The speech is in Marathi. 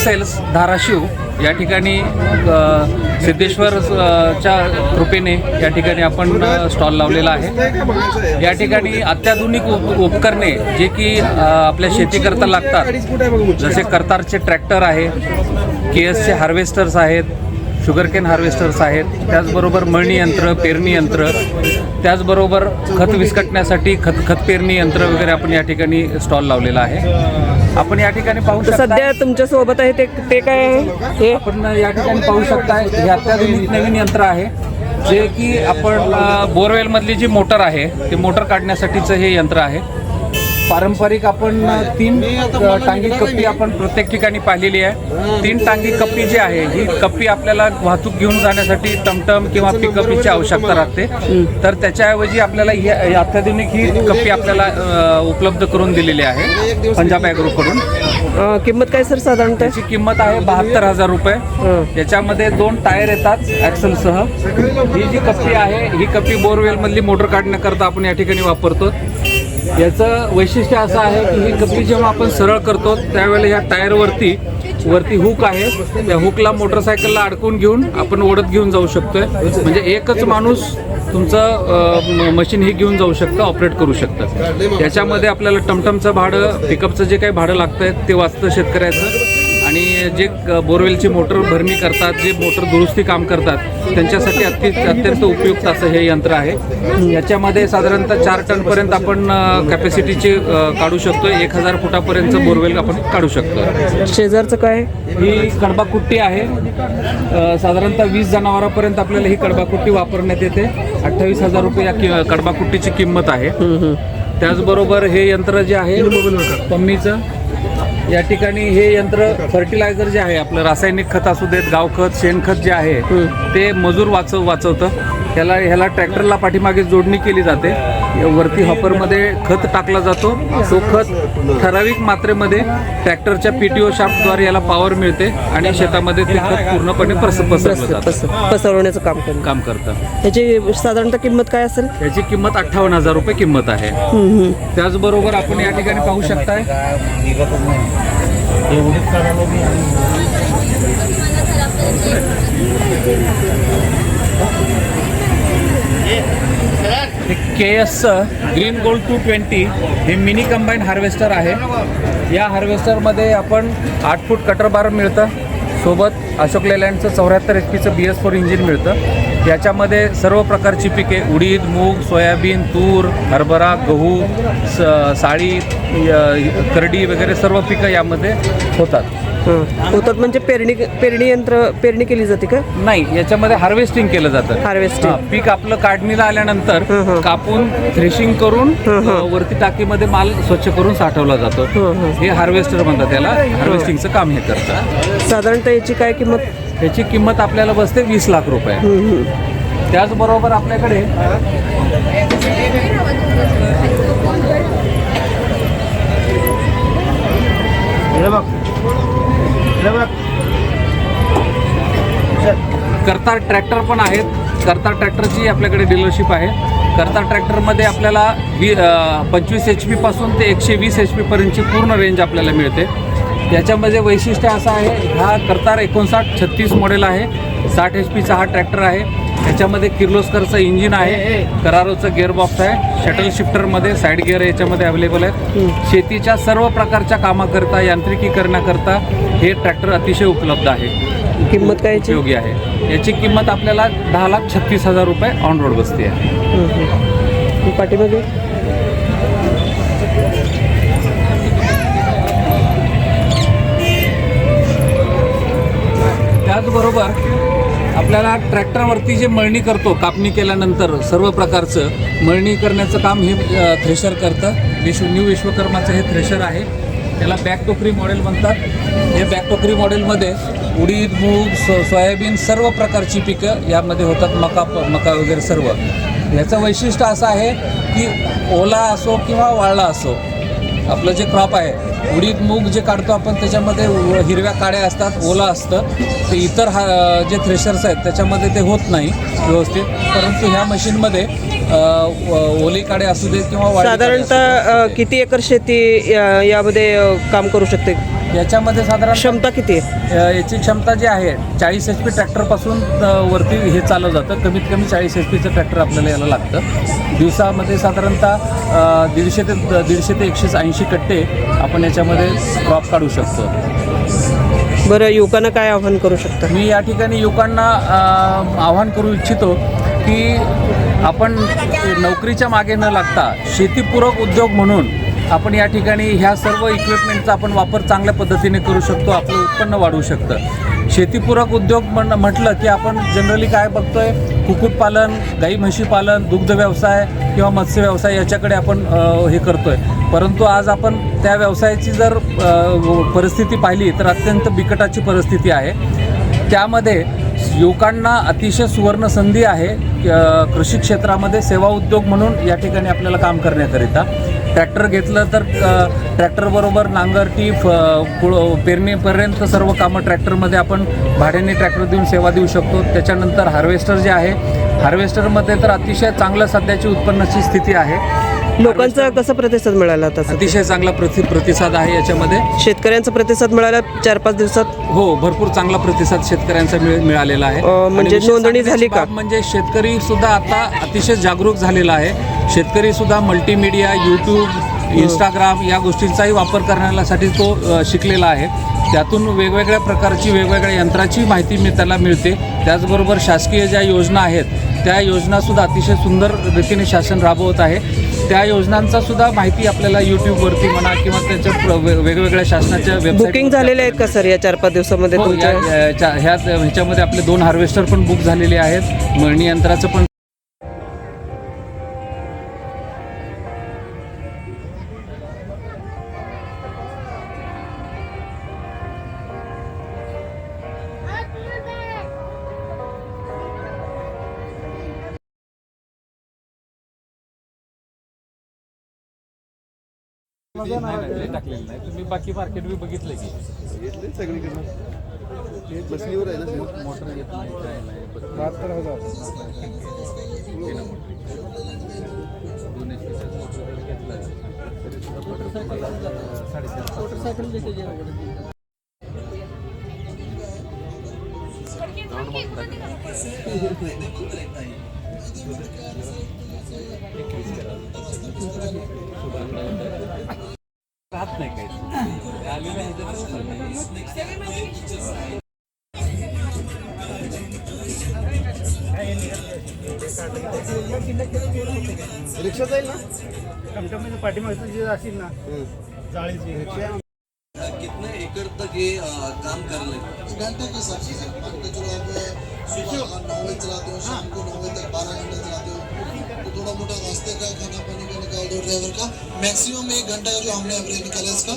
सेल्स धाराशिव या ठिकाणी सिद्धेश्वरच्या कृपेने या ठिकाणी आपण स्टॉल लावलेला आहे। या ठिकाणी अत्याधुनिक उपकरणे जे की आपल्या शेतीकरता लागतात, जसे करतारचे ट्रॅक्टर आहे, केएसचे हार्वेस्टर्स आहेत, शुगरकेन हार्वेस्टर्स आहेत, त्याचबरोबर मळणी यंत्र, पेरणी यंत्र, त्याचबरोबर खत विस्कटण्यासाठी खत पेरणी यंत्र वगैरे आपण या ठिकाणी स्टॉल लावलेला आहे। आपण या ठिकाणी पाहू शकता सध्या तुमच्या सोबत आहे ते काय आहे? हे आपण या ठिकाणी पाहू शकता, हे अत्याधुनिक नवीन यंत्र आहे जे की आपण बोरवेलमधली जी मोटर आहे ते मोटर काढण्यासाठीचं हे यंत्र आहे। पारंपरिक आपण 3 टांगी कप्पी आपण प्रत्येक ठिकाणी पाहिलेली आहे। 3 टांगी कप्पी जी आहे ही कप्पी आपल्याला वाहतूक घेऊन जाण्यासाठी टमटम किंवा पिकअपची आवश्यकता लागते, तर त्याच्याऐवजी आपल्याला ही अत्याधुनिक ही कप्पी आपल्याला उपलब्ध करून दिलेली आहे पंजाब ॲग्रोकडून। किंमत काय सर साधारणतः? त्याची किंमत आहे 72,000 रुपये। याच्यामध्ये 2 टायर येतात ॲक्सलसह। ही जी कप्पी आहे ही कप्पी बोरवेलमधली मोटर काढण्याकरता आपण या ठिकाणी वापरतो। याचं वैशिष्ट्य असं आहे की ही कप्पी जेव्हा आपण सरळ करतो त्यावेळेला या टायरवरती हुक आहे, त्या हुकला मोटरसायकलला अडकून घेऊन आपण ओढत घेऊन जाऊ शकतोय। म्हणजे एकच माणूस तुमचं मशीन ही घेऊन जाऊ शकतं, ऑपरेट करू शकतं। याच्यामध्ये आपल्याला टमटमचं भाडं, पिकअपचं जे काही भाडं लागतं ते वाचतं शेतकऱ्याचं, आणि जे बोरवेलची मोटर भरणी करतात, जे मोटर दुरुस्ती काम करतात त्यांच्यासाठी अत्यंत उपयुक्त असं हे यंत्र आहे। याच्यामध्ये साधारणतः 4 टनपर्यंत आपण कॅपॅसिटीची काढू शकतो, 1000 फुटापर्यंत बोरवेल आपण काढू शकतो। शेजारचं काय? ही कडबाकुट्टी आहे, साधारणतः 20 जनावरांपर्यंत आपल्याला ही कडबाकुट्टी वापरण्यात येते। 28,000 रुपये या कडबाकुट्टीची किंमत आहे। त्याचबरोबर हे यंत्र जे आहे पम्मीचं, या ठिकाणी हे यंत्र फर्टिलायझर जे आहे आपलं रासायनिक खत असू देत, गावखत, शेणखत जे आहे ते मजूर वाचवतं। ह्याला ट्रॅक्टरला पाठीमागे जोडणी केली जाते, वरती हॉपरमध्ये खत टाकला जातो, तो खत ठराविक मात्रेमध्ये ट्रॅक्टरच्या PTO शाफ्टद्वारे याला पॉवर मिळते आणि शेतामध्ये ते खत पूर्णपणे पसरलं जातं, पसरवण्याचं काम करतं। याची साधारणतः किंमत काय असेल? याची किंमत 58,000 रुपये किंमत आहे। त्याचबरोबर आपण या ठिकाणी पाहू शकताय KS ग्रीन गोल्ड 220 हे मिनी कंबाईन हार्वेस्टर आहे। या हार्वेस्टरमध्ये आपण 8 फूट कटर बार मिळतं, सोबत अशोक लेलँडचं 74 HP BS4 इंजिन मिळतं। याच्यामध्ये सर्व प्रकारची पिके, उडीद, मूग, सोयाबीन, तूर, हरभरा, गहू, साळी, करडी वगैरे सर्व पिकं यामध्ये होतात। म्हणजे पेरणी केली जाते का? नाही, याच्यामध्ये हार्वेस्टिंग केलं जातं। हार्वेस्टिंग पीक आपलं काढणीला आल्यानंतर कापून थ्रेशिंग करून वरती टाकीमध्ये माल स्वच्छ करून साठवला जातो। हे हार्वेस्टर म्हणतात, त्याला हार्वेस्टिंगचं काम हे करतं। साधारणतः याची काय किंमत? याची किंमत आपल्याला बसते 20 लाख रुपये। त्याचबरोबर आपल्याकडे करतार ट्रॅक्टर पण आहेत। करतार ट्रॅक्टरची आपल्याकडे डीलरशिप आहे। करतार ट्रॅक्टरमध्ये आपल्याला 25 HP पासून ते 120 HP पर्यंतची पूर्ण रेंज आपल्याला मिळते। याच्यामध्ये वैशिष्ट्य असं आहे, हा करतार 5936 मॉडेल आहे, 60 HPचा हा ट्रॅक्टर आहे। याच्यामध्ये किर्लोस्करचं इंजिन आहे, करारोचं गिअरबॉक्स आहे, शटल शिफ्टरमध्ये साईड गिअर याच्यामध्ये अवेलेबल आहे। शेतीच्या सर्व प्रकारच्या कामाकरता, यांत्रिकीकरणाकरता हे ट्रॅक्टर अतिशय उपलब्ध आहे। किंमत काय उपयोगी आहे। याची किंमत आपल्याला 10,36,000 रुपये ऑन रोड बसते आहे। पाठीमागे त्याचबरोबर आपल्याला ट्रॅक्टरवरती जे मळणी करतो, कापणी केल्यानंतर सर्व प्रकारचं मळणी करण्याचं काम हे थ्रेशर करतं। न्यू विश्वकर्माचं हे थ्रेशर आहे, त्याला बॅक टोकरी मॉडेल म्हणतात। हे बॅक टोकरी मॉडेलमध्ये उडीद, मूग, सोयाबीन सर्व प्रकारची पिकं यामध्ये होतात, मका वगैरे सर्व। याचं वैशिष्ट्य असं आहे की ओला असो किंवा वाळला असो, आपलं जे क्रॉप आहे, उडीद मूग जे काढतो आपण त्याच्यामध्ये हिरव्या काड्या असतात, ओला असतं, ते इतर जे थ्रेशर्स आहेत त्याच्यामध्ये ते होत नाही व्यवस्थित, परंतु ह्या मशीनमध्ये ओली काडे असू देत किंवा साधारणतः किती एकर शेती यामध्ये काम करू शकते? याच्यामध्ये साधारण क्षमता किती आहे? याची क्षमता जी आहे 40 HP ट्रॅक्टरपासून वरती हे चाललं जातं. कमीत कमी 40 HPचं ट्रॅक्टर आपल्याला याला लागतं. दिवसामध्ये साधारणतः 150 ते 180 कट्टे आपण याच्यामध्ये क्रॉप काढू शकतो. बरं, युवकांना काय आव्हान करू शकता? मी या ठिकाणी युवकांना आव्हान करू इच्छितो की आपण नोकरीच्या मागे न लागता शेतीपूरक उद्योग म्हणून आपण या ठिकाणी ह्या सर्व इक्विपमेंटचा आपण वापर चांगल्या पद्धतीने करू शकतो. आपलं उत्पन्न वाढवू शकतं. शेतीपूरक उद्योग म्हटलं की आपण जनरली काय बघतोय, कुक्कुटपालन, गाई म्हशी पालन, दुग्ध व्यवसाय किंवा मत्स्य व्यवसाय याच्याकडे आपण हे करतोय. परंतु आज आपण त्या व्यवसायाची जर परिस्थिती पाहिली तर अत्यंत बिकटाची परिस्थिती आहे. त्यामध्ये युवकांना अतिशय सुवर्ण संधी आहे कृषी क्षेत्रामध्ये सेवा उद्योग म्हणून या ठिकाणी आपल्याला काम करण्याकरिता. ट्रॅक्टर घेतलं तर ट्रॅक्टरबरोबर नांगरटी पेरणीपर्यंत सर्व कामं ट्रॅक्टरमध्ये आपण भाड्याने ट्रॅक्टर देऊन सेवा देऊ शकतो. त्याच्यानंतर हार्वेस्टर जे आहे, हार्वेस्टरमध्ये तर अतिशय चांगलं सध्याची उत्पन्नाची स्थिती आहे. लोकांचा कसा प्रतिसाद मिळाला तसा? अतिशय चांगला प्रतिसाद आहे याच्यामध्ये. शेतकऱ्यांचा प्रतिसाद मिळाला 4-5 दिवसात? हो, भरपूर चांगला प्रतिसाद शेतकऱ्यांचा मिळालेला आहे. म्हणजे आणि नोंदणी झाली का? म्हणजे शेतकरी सुद्धा आता अतिशय जागरूक झालेला आहे. शेतकरी सुद्धा मल्टीमीडिया, यूट्यूब, इंस्टाग्राम या गोष्टींचाही वापर करण्यासाठी तो शिकलेला आहे. त्यातून वेगवेगळ्या प्रकारची वेगवेगळ्या यंत्राची माहिती त्याला मिळते. त्याचबरोबर शासकीय ज्या योजना आहेत त्या योजनासुद्धा अतिशय सुंदर रीतीने शासन राबवत आहे. त्या योजनांचा सुद्धा माहिती आपल्याला यूट्यूबवरती म्हणा किंवा त्याच्या वेगवेगळ्या शासनाच्या वेबसाईट. बुकिंग झालेले आहेत का सर या 4-5 दिवसामध्ये तुमच्या? ह्याच्यामध्ये आपले 2 हार्वेस्टर पण बुक झालेले आहेत. मळणी यंत्राचं पण टाकलेलं नाही. तुम्ही बाकी मार्केट बी बघितलं की सगळीकडे बसलीवर आहे ना मोटर येत नाही, काय नाही. 72,000 2 HP चा मोटर जर घेतला तरी सुद्धा 750. राहत नाही काही आलेलं आहे रिक्षा जाईल ना कंपनीचं पाठीमागचं जे असेल ना जाळीची रिक्षा. कितने एकड़ तक ये काम कर लेंगे? घंटे के हिसाब से चलो आप सुबह 9 बजे चलाते हो, शाम को 9 बजे तक 12 घंटे चलाते हो, तो थोड़ा मोटा रास्ते का खाना पानी का निकाल दो ड्राइवर का, मैक्सिमम 1 घंटा का जो हमने एवरेज निकाला इसका